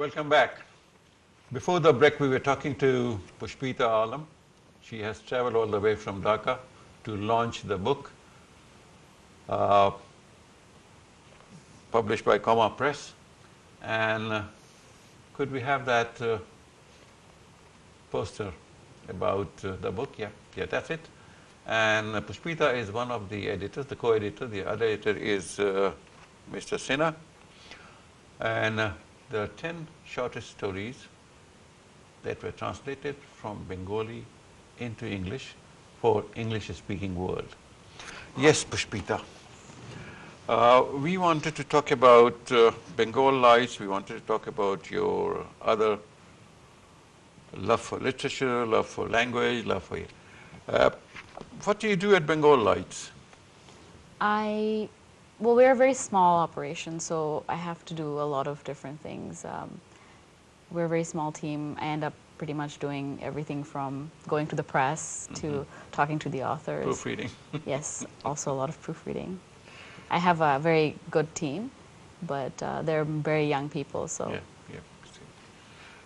Welcome back. Before the break, we were talking to Pushpita Alam. She has traveled all the way from Dhaka to launch the book, uh, published by Comma Press. And could we have that poster about the book? Yeah, that's it. And Pushpita is one of the editors, the co-editor. The other editor is Mr. Sinha. And there are 10 shortest stories that were translated from Bengali into English for English-speaking world. Yes, Pushpita. We wanted to talk about Bengal Lights. We wanted to talk about your other love for literature, love for language, love for... what do you do at Bengal Lights? Well, we're a very small operation, so I have to do a lot of different things. We're a very small team. I end up pretty much doing everything from going to the press to talking to the authors. Proofreading. Yes, also a lot of proofreading. I have a very good team, but they're very young people, so... Yeah.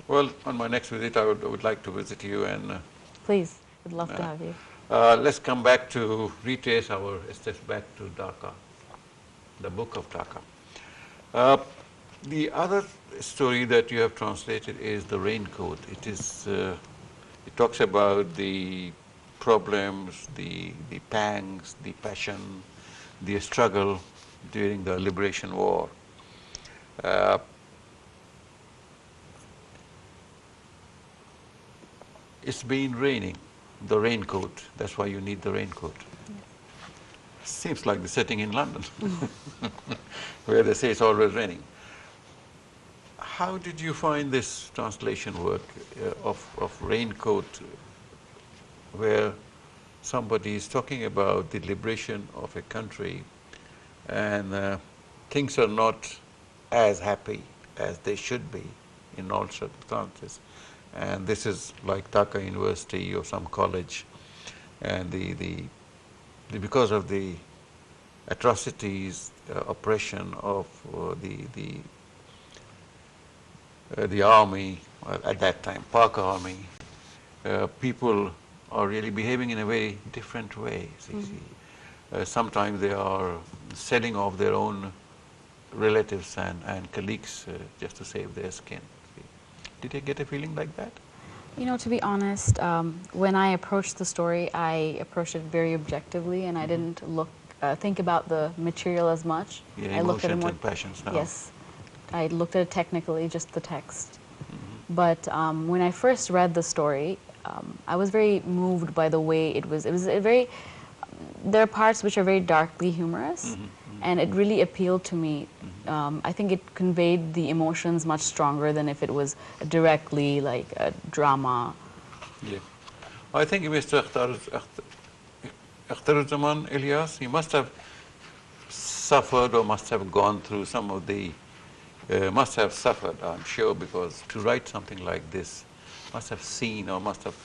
Well, on my next visit, I would like to visit you and... Please, would love to have you. Let's come back to retrace our steps back to Dhaka, the book of Dhaka. The other story that you have translated is The Raincoat. It talks about the problems, the pangs, the passion, the struggle during the Liberation War. It's been raining, the raincoat. That's why you need the raincoat. Yes. Seems like the setting in London, where they say it's always raining. How did you find this translation work of Raincoat, where somebody is talking about the liberation of a country and things are not as happy as they should be in all circumstances? And this is like Dhaka University or some college, and because of the atrocities, oppression of the army at that time, Pak army, people are really behaving in a very different way. Sometimes they are selling off their own relatives and colleagues just to save their skin. Did you get a feeling like that? You know, to be honest, when I approached the story, I approached it very objectively, and I didn't think about the material as much. Yeah, I looked at it more, and passions now. Yes, I looked at it technically, just the text. But when I first read the story, I was very moved by the way it was. It was a very. There are parts which are very darkly humorous, and it really appealed to me. I think it conveyed the emotions much stronger than if it was directly like a drama. Yeah. I think Mr. Akhtaruzaman Ilyas, he must have suffered or must have gone through some of the, must have suffered, I'm sure, because to write something like this, must have seen or must have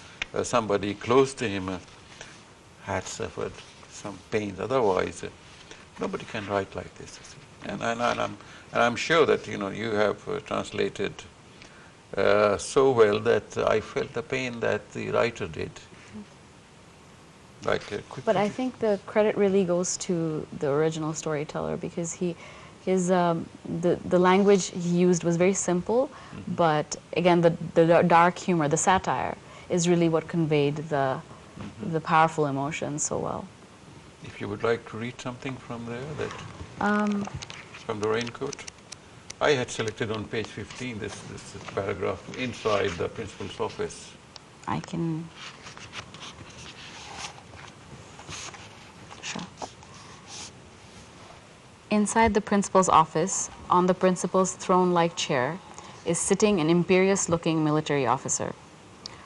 somebody close to him had suffered some pains. Otherwise, nobody can write like this. And I'm sure that you have translated so well that I felt the pain that the writer did. But I think the credit really goes to the original storyteller, because the language he used was very simple, but again the dark humor, the satire, is really what conveyed the powerful emotions so well. If you would like to read something from there, from The Raincoat. I had selected on page 15 this paragraph inside the principal's office. I can. Sure. Inside the principal's office, on the principal's throne-like chair, is sitting an imperious-looking military officer.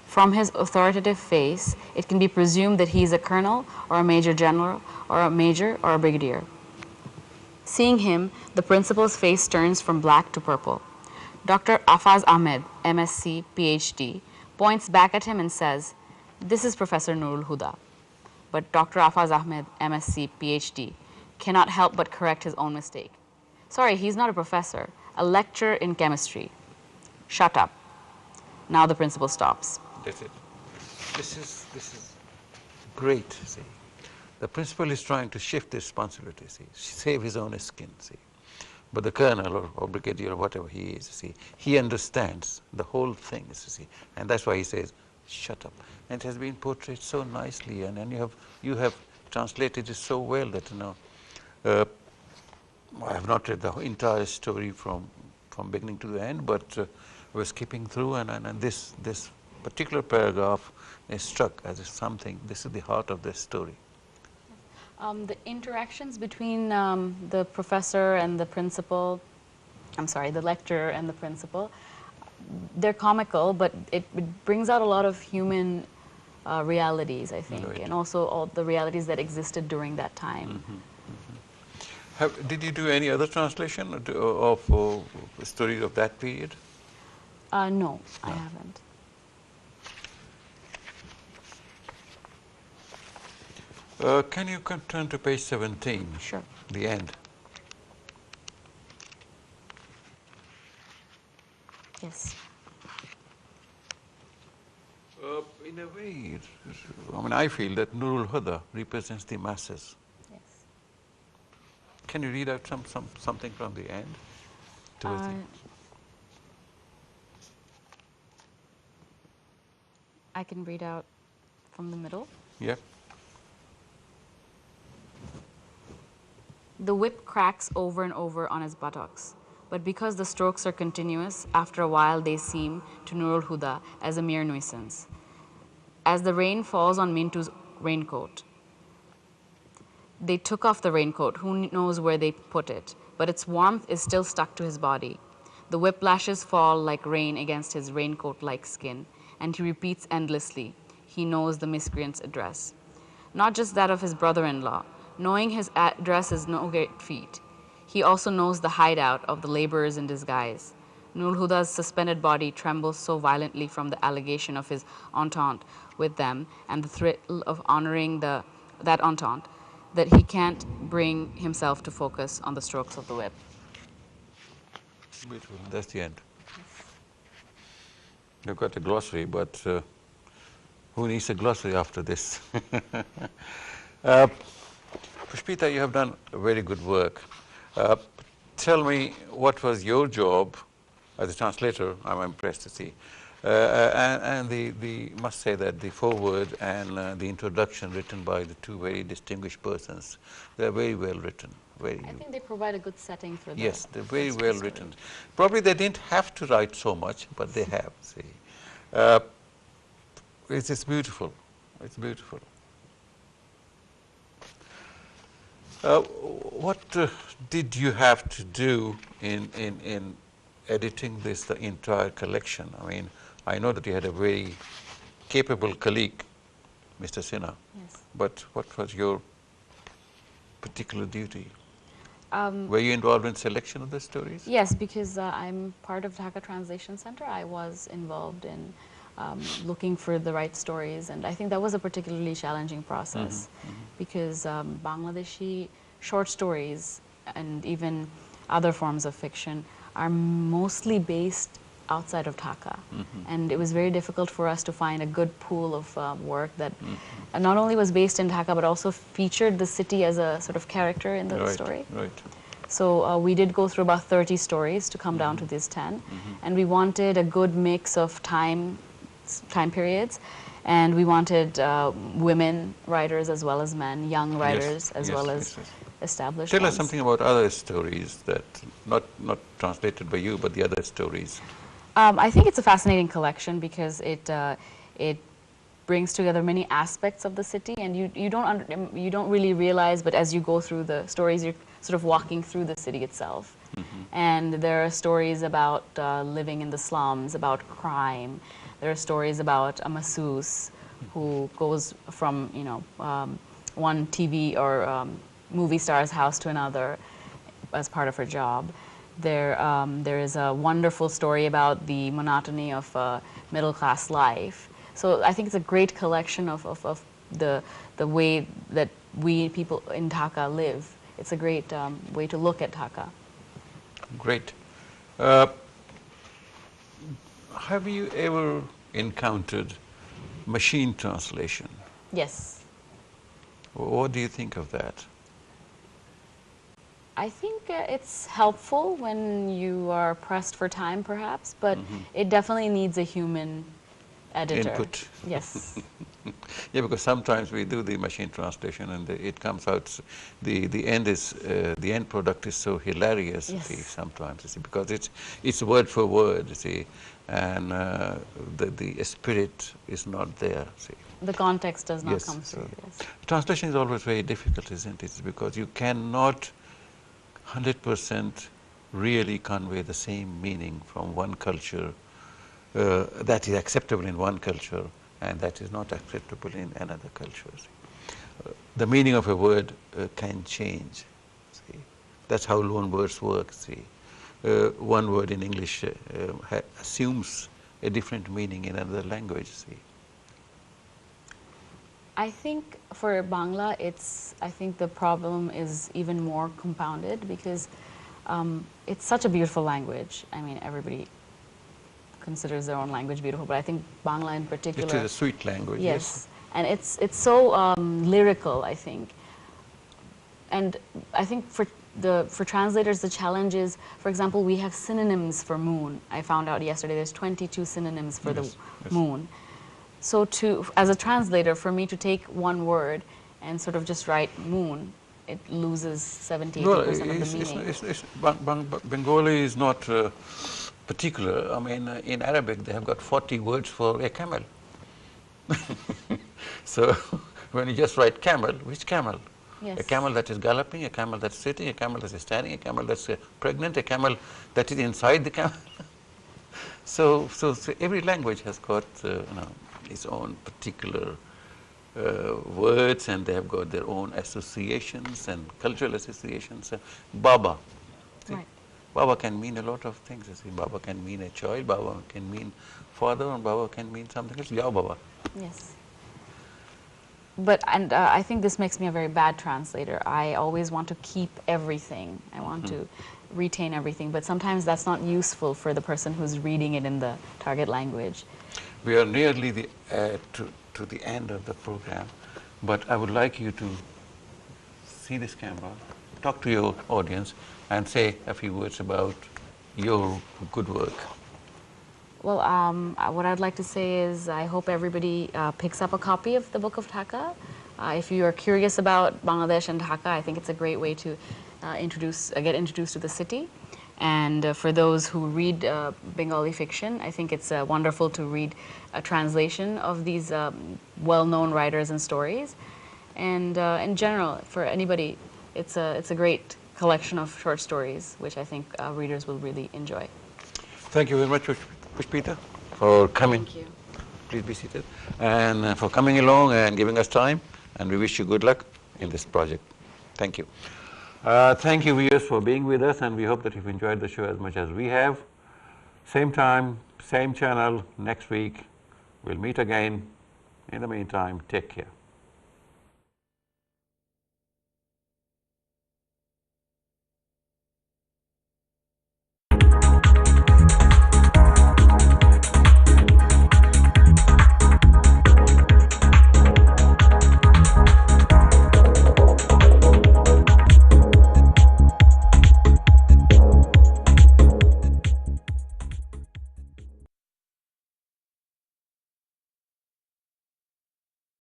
From his authoritative face, it can be presumed that he is a colonel or a major general or a major or a brigadier. Seeing him, the principal's face turns from black to purple. Dr. Afaz Ahmed, MSc, PhD, points back at him and says, "This is Professor Nurul Huda." But Dr. Afaz Ahmed, MSc, PhD, cannot help but correct his own mistake. Sorry, he's not a professor, a lecturer in chemistry. "Shut up." Now the principal stops. That's it. This is great, see. The principal is trying to shift the responsibility, see, save his own skin, see. But the colonel or brigadier or whatever he is, see, he understands the whole thing, see, and that's why he says, "Shut up." And it has been portrayed so nicely, and you have translated it so well that, you know, I have not read the entire story from beginning to the end, but we're skipping through, and this particular paragraph is struck as something. This is the heart of this story. The interactions between the professor and the principal, the lecturer and the principal, they're comical, but it brings out a lot of human realities, I think, Right. and also all the realities that existed during that time. Did you do any other translation of stories of that period? No, I haven't. Can you turn to page 17? Sure. The end. Yes. In a way, I mean, I feel that Nurul Huda represents the masses. Yes. Can you read out something from the end? Towards the I can read out from the middle. yeah. The whip cracks over and over on his buttocks, but because the strokes are continuous, after a while they seem to Nurul Huda as a mere nuisance. As the rain falls on Mintu's raincoat. They took off the raincoat, who knows where they put it, but its warmth is still stuck to his body. The whiplashes fall like rain against his raincoat-like skin, and he repeats endlessly. He knows the miscreant's address. Not just that of his brother-in-law. Knowing his address is no great feat. He also knows the hideout of the laborers in disguise. Nurul Huda's suspended body trembles so violently from the allegation of his entente with them and the thrill of honoring that entente that he can't bring himself to focus on the strokes of the whip. Beautiful. That's the end. You've got a glossary, but who needs a glossary after this? Pushpita, you have done very good work. Tell me, what was your job as a translator? I'm impressed to see. And must say that the foreword and the introduction written by the two very distinguished persons, they're very well written. I think they provide a good setting for that. Yes, they're very well written. Probably they didn't have to write so much, but they have, see. It's beautiful. It's beautiful. What did you have to do in editing the entire collection? I mean, I know that you had a very capable colleague, Mr. Sinha. Yes. But what was your particular duty? Were you involved in selection of the stories? Yes, because I'm part of Dhaka Translation Center. I was involved in looking for the right stories, and I think that was a particularly challenging process because Bangladeshi short stories and even other forms of fiction are mostly based outside of Dhaka, and it was very difficult for us to find a good pool of work that not only was based in Dhaka but also featured the city as a sort of character in the story. Right. So we did go through about 30 stories to come down to these 10, and we wanted a good mix of time periods, and we wanted women writers as well as men, young writers as well as established Tell ones. us something about other stories that not translated by you, but the other stories. I think it's a fascinating collection because it brings together many aspects of the city, and you don't really realize, but as you go through the stories, you're sort of walking through the city itself. And there are stories about living in the slums, about crime. There are stories about a masseuse who goes from one TV or movie star's house to another as part of her job. There is a wonderful story about the monotony of middle-class life. So I think it's a great collection of the way that we people in Dhaka live. It's a great way to look at Dhaka. Great. have you ever encountered machine translation? Yes. What do you think of that? I think it's helpful when you are pressed for time, perhaps, but it definitely needs a human editor. Input. Yes. Yeah, because sometimes we do the machine translation and it comes out, the end is, the end product is so hilarious, Yes. you see, sometimes, you see, because it's word for word, you see, and the spirit is not there, see. The context does not Yes, come through. see. Yes. Translation is always very difficult, isn't it? Because you cannot 100% really convey the same meaning from one culture that is acceptable in one culture and that is not acceptable in another culture. The meaning of a word can change. See, that's how loan words work. See, one word in English assumes a different meaning in another language. See. I think for Bangla, I think the problem is even more compounded because it's such a beautiful language. I mean, everybody considers their own language beautiful, but I think Bangla in particular. It is a sweet language. Yes, and it's so lyrical, I think. And I think for translators, the challenge is, for example, we have synonyms for moon. I found out yesterday there's 22 synonyms for the moon. So as a translator, for me to take one word and sort of just write moon, it loses 70–80% of the meaning. Bengali is not particular. I mean, in Arabic, they have got 40 words for a camel. So when you just write camel, which camel? Yes. A camel that is galloping, a camel that's sitting, a camel that is standing, a camel that's pregnant, a camel that is inside the camel. So every language has got its own particular words, and they have got their own associations and cultural associations. Baba. See, Right. Baba can mean a lot of things. You see, Baba can mean a child, Baba can mean father, and Baba can mean something else. Yao Baba. Yes. But I think this makes me a very bad translator. I always want to keep everything. I want to retain everything, but sometimes that's not useful for the person who's reading it in the target language. We are nearly to the end of the program, but I would like you to see this camera, talk to your audience, and say a few words about your good work. Well, what I'd like to say is I hope everybody picks up a copy of the Book of Dhaka. If you are curious about Bangladesh and Dhaka, I think it's a great way to get introduced to the city. And for those who read Bengali fiction, I think it's wonderful to read a translation of these well-known writers and stories. And in general, for anybody, it's a great collection of short stories, which I think readers will really enjoy. Thank you very much, Pushpita, for coming. Thank you. Please be seated. And for coming along and giving us time. And we wish you good luck in this project. Thank you. Thank you, viewers, for being with us. And we hope that you've enjoyed the show as much as we have. Same time, same channel next week. We'll meet again. In the meantime, take care.